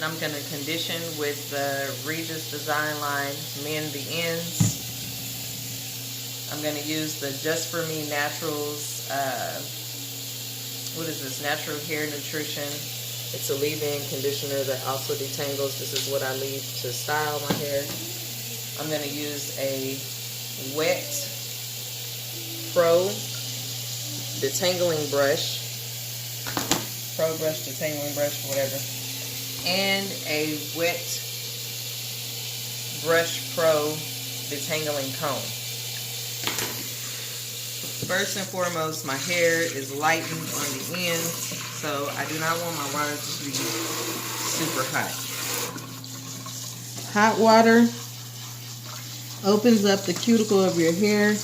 I'm going to condition with the Regis Design line, Mend the Ends. I'm going to use the Just For Me Naturals, what is this, Natural Hair Nutrition. It's a leave-in conditioner that also detangles. This is what I leave to style my hair. I'm going to use a wet Pro detangling brush. Pro brush, detangling brush, whatever. And a wet Brush Pro detangling comb. First and foremost, my hair is lightened on the ends, so I do not want my water to be super hot. Hot water opens up the cuticle of your hair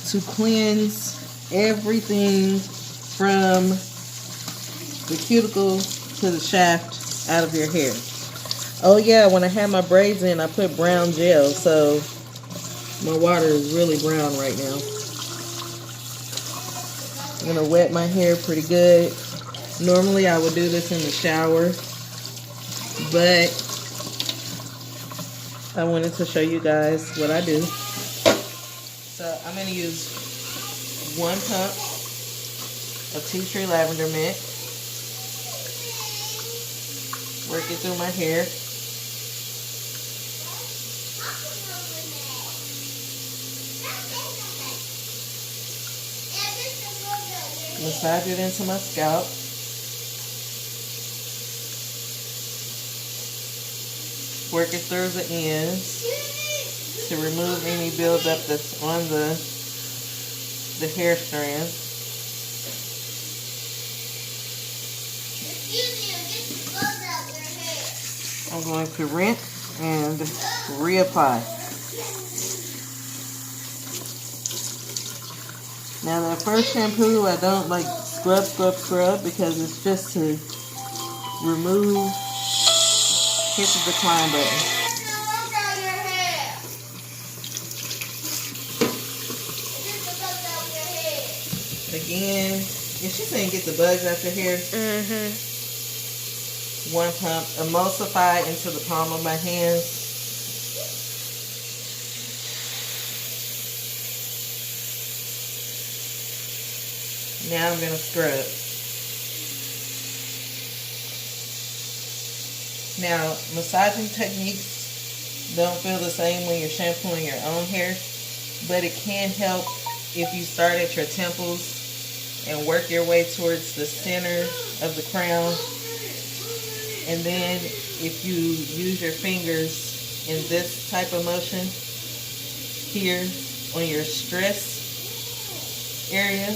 to cleanse everything from the cuticle to the shaft out of your hair. Oh yeah, when I had my braids in, I put brown gel, so my water is really brown right now. I'm going to wet my hair pretty good. Normally I would do this in the shower, but I wanted to show you guys what I do. So I'm going to use 1 pump of tea tree lavender mint. Work it through my hair. Massage it into my scalp. Work it through the ends to remove any buildup that's on the hair strand. I'm going to rinse and reapply. Now that first shampoo, I don't like scrub because it's just to remove, hit the decline button. Again, is she saying get the bugs out your hair? 1 pump, emulsify into the palm of my hands. Now I'm going to scrub. Now, massaging techniques don't feel the same when you're shampooing your own hair, but it can help if you start at your temples and work your way towards the center of the crown. And then if you use your fingers in this type of motion here on your stress area,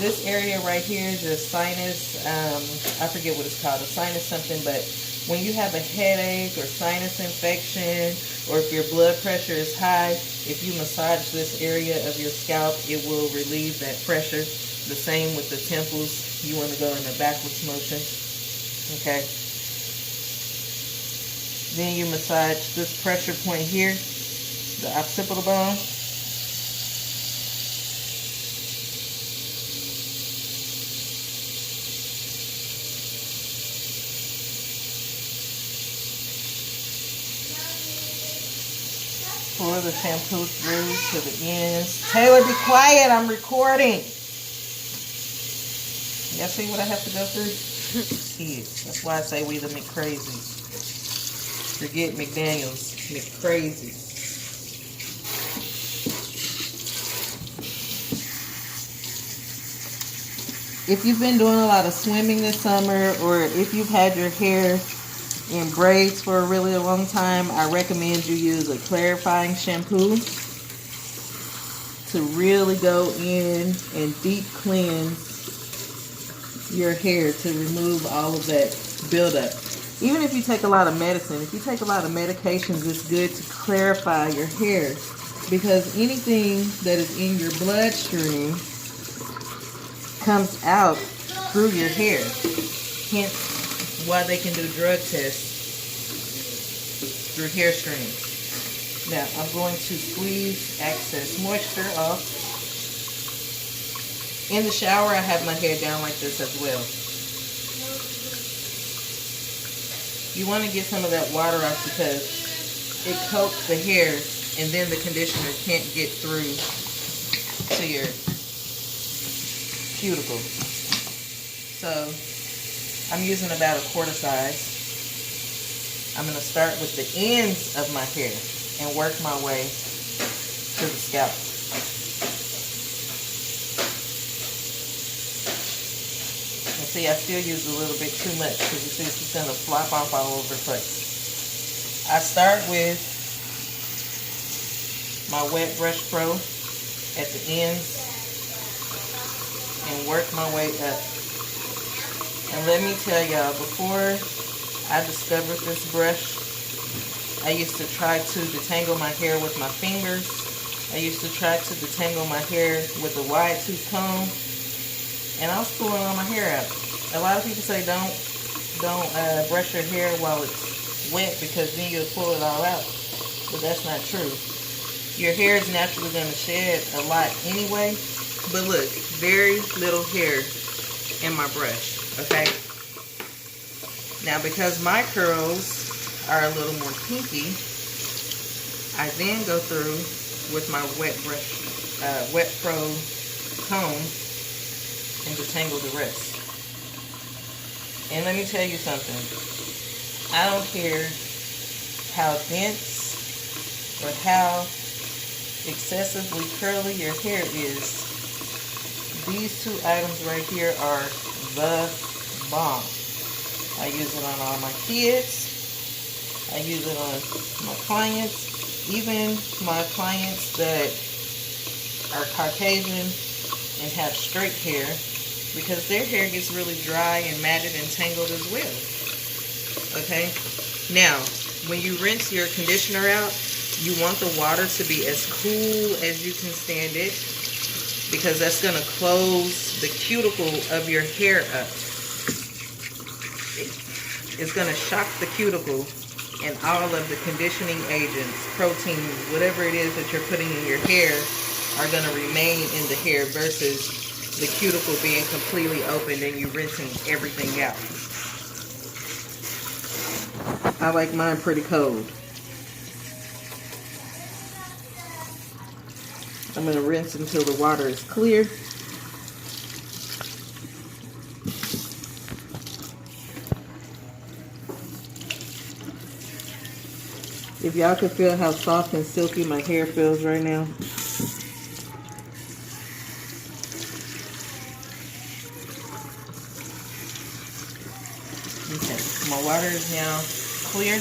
this area right here is your sinus, I forget what it's called, a sinus something, but when you have a headache or sinus infection, or if your blood pressure is high, if you massage this area of your scalp, it will relieve that pressure. The same with the temples. You want to go in the backwards motion. Okay. Then you massage this pressure point here, the occipital bone. Pour the shampoo through to the ends. Taylor, be quiet. I'm recording. Y'all see what I have to go through? Kids. That's why I say we the McCrazies. Forget McDaniels. McCrazies. If you've been doing a lot of swimming this summer, or if you've had your hair in braids for a really long time, I recommend you use a clarifying shampoo to really go in and deep cleanse your hair to remove all of that buildup. Even if you take a lot of medicine, if you take a lot of medications, it's good to clarify your hair, because anything that is in your bloodstream comes out through your hair. Hence why they can do drug tests through hair streams. Now I'm going to squeeze excess moisture off. In the shower, I have my hair down like this as well. You want to get some of that water off because it coats the hair, and then the conditioner can't get through to your cuticle. So I'm using about a quarter size. I'm going to start with the ends of my hair and work my way to the scalp. And see, I still use a little bit too much because you see it's just going to flop off all over the place. I start with my wet brush pro at the ends and work my way up. And let me tell y'all, before I discovered this brush, I used to try to detangle my hair with my fingers. I used to try to detangle my hair with a wide tooth comb, and I was pulling all my hair out. A lot of people say don't brush your hair while it's wet because then you'll pull it all out, but that's not true. Your hair is naturally going to shed a lot anyway, but look, very little hair in my brush, okay? Now, because my curls are a little more kinky, I then go through with my wet pro comb and detangle the rest. And let me tell you something. I don't care how dense or how excessively curly your hair is. These two items right here are the bomb. I use it on all my kids. I use it on my clients. Even my clients that are Caucasian and have straight hair, because their hair gets really dry and matted and tangled as well. Okay? Now, when you rinse your conditioner out, you want the water to be as cool as you can stand it, because that's going to close the cuticle of your hair up. It's going to shock the cuticle, and all of the conditioning agents, proteins, whatever it is that you're putting in your hair are going to remain in the hair versus the cuticle being completely opened and you rinsing everything out. I like mine pretty cold. I'm going to rinse until the water is clear. If y'all can feel how soft and silky my hair feels right now. Okay, my water is now clear.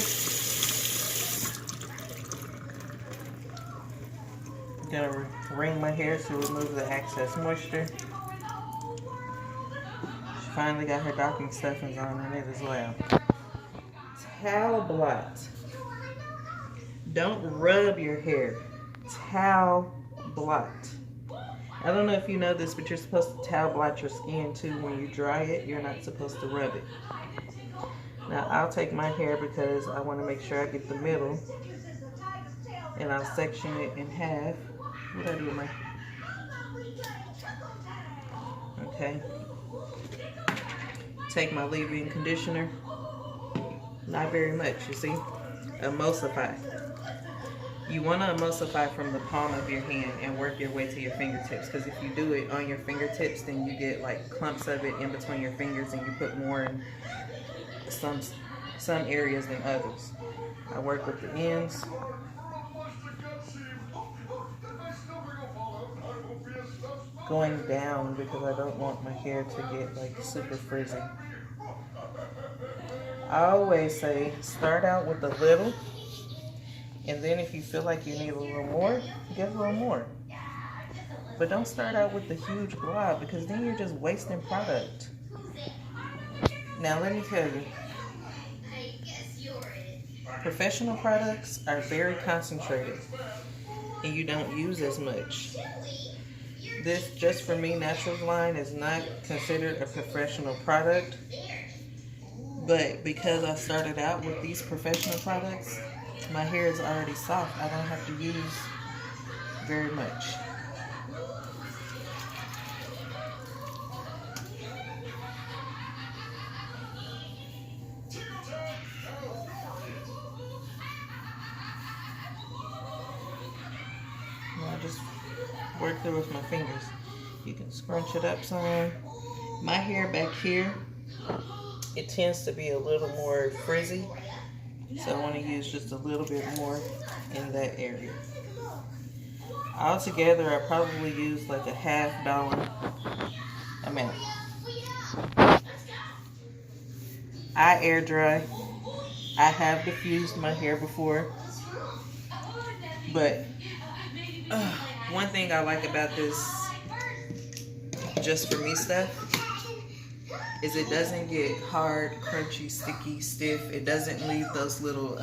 I'm gonna wring my hair to remove the excess moisture. She finally got her docking stuffings on in it as well. Towel blot. Don't rub your hair. Towel blot. I don't know if you know this, but you're supposed to towel blot your skin too. When you dry it, you're not supposed to rub it. Now, I'll take my hair because I want to make sure I get the middle. And I'll section it in half. What do I do with my hair? Okay. Take my leave-in conditioner. Not very much, you see. Emulsify. You want to emulsify from the palm of your hand and work your way to your fingertips, because if you do it on your fingertips, then you get like clumps of it in between your fingers and you put more in some areas than others. I work with the ends. Going down because I don't want my hair to get like super frizzy. I always say start out with a little, and then if you feel like you need a little more, get a little more. But don't start out with the huge glob, because then you're just wasting product. Now let me tell you, professional products are very concentrated and you don't use as much. This Just For Me Naturals line is not considered a professional product, but because I started out with these professional products, my hair is already soft. I don't have to use very much. work through with my fingers. You can scrunch it up some. My hair back here, it tends to be a little more frizzy, so I want to use just a little bit more in that area. Altogether, I probably use like a $50 amount. I air dry. I have diffused my hair before, but one thing I like about this just for me stuff is it doesn't get hard, crunchy, sticky, stiff. It doesn't leave those little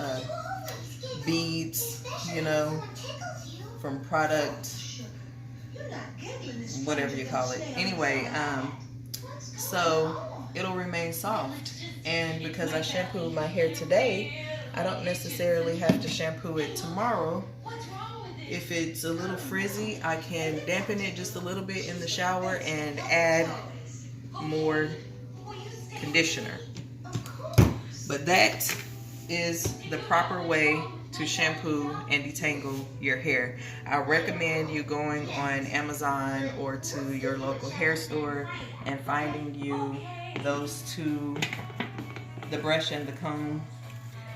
beads, you know, from product, whatever you call it. Anyway, so it'll remain soft. And because I shampooed my hair today, I don't necessarily have to shampoo it tomorrow. If it's a little frizzy, I can dampen it just a little bit in the shower and add more conditioner. But that is the proper way to shampoo and detangle your hair. I recommend you going on Amazon or to your local hair store and finding you those two, the brush and the comb.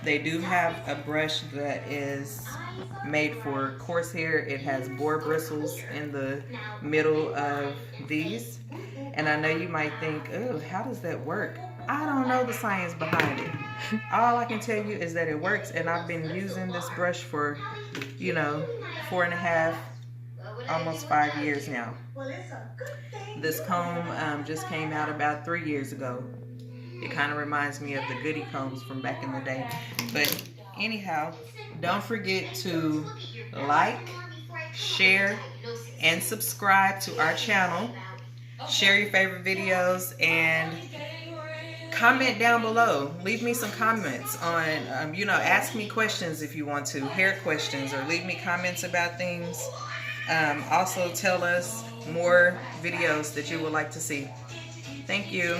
They do have a brush that is made for coarse hair. It has boar bristles in the middle of these. And I know you might think, oh, how does that work? I don't know the science behind it. All I can tell you is that it works, and I've been using this brush for, 4.5, almost 5 years now. This comb just came out about 3 years ago. It kind of reminds me of the goody combs from back in the day. But anyhow, don't forget to like, share, and subscribe to our channel. Share your favorite videos and comment down below. Leave me some comments on, ask me questions if you want to, hair questions, or leave me comments about things. Also tell us more videos that you would like to see. Thank you.